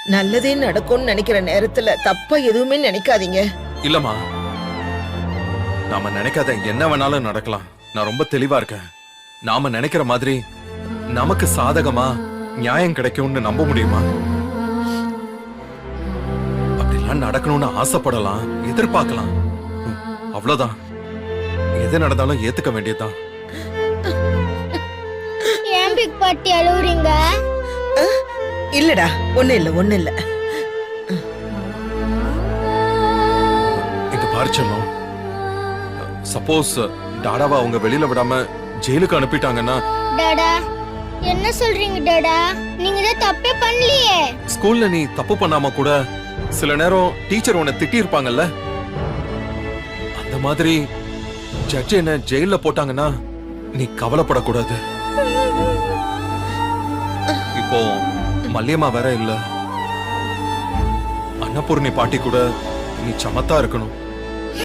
நல்லதே நடக்கும்னு நினைக்கிற நேரத்துல தப்பா எதுவுமே நினைக்காதீங்க. இல்லம்மா, நாம நினைக்காத என்ன வேணாலும் நடக்கலாம். நான் ரொம்ப தெளிவா இருக்கேன். நாம நினைக்கிற மாதிரி நமக்கு சாதகமா நியாயம் கிடைக்கும்னு நம்ப முடியுமா? அப்படிலாம் நடக்கணும்னு ஆசைப்படலாம், எதிர்பார்க்கலாம், அவ்வளவுதான். எது நடந்தாலும் ஏத்துக்க வேண்டியதுதான். ஏன் பிக் பாட்டி அழுவுறீங்க? இல்லடா, ஒண்ணு இல்ல. இங்க பாரு செல்லம், சப்போஸ் டாடாவை அவங்க வெளியில விடாம ஜெயிலுக்கு அனுப்பிட்டாங்கன்னா. டாடா என்ன சொல்றீங்க டாடா? நீங்க தான் தப்பே பண்ணலையே. ஸ்கூல்ல நீ தப்பு பண்ணாம கூட சில நேரம் டீச்சர் உன்னை திட்டி இருப்பாங்கல்ல, அந்த மாதிரி ஜட்ஜ் என்ன ஜெயில போட்டாங்கன்னா நீ கவலைப்படக்கூடாது. இப்போ மல்லியம்மா வேற இல்ல, அன்னபூர்ணி பாட்டி கூட நீ சமத்தா இருக்கணும்.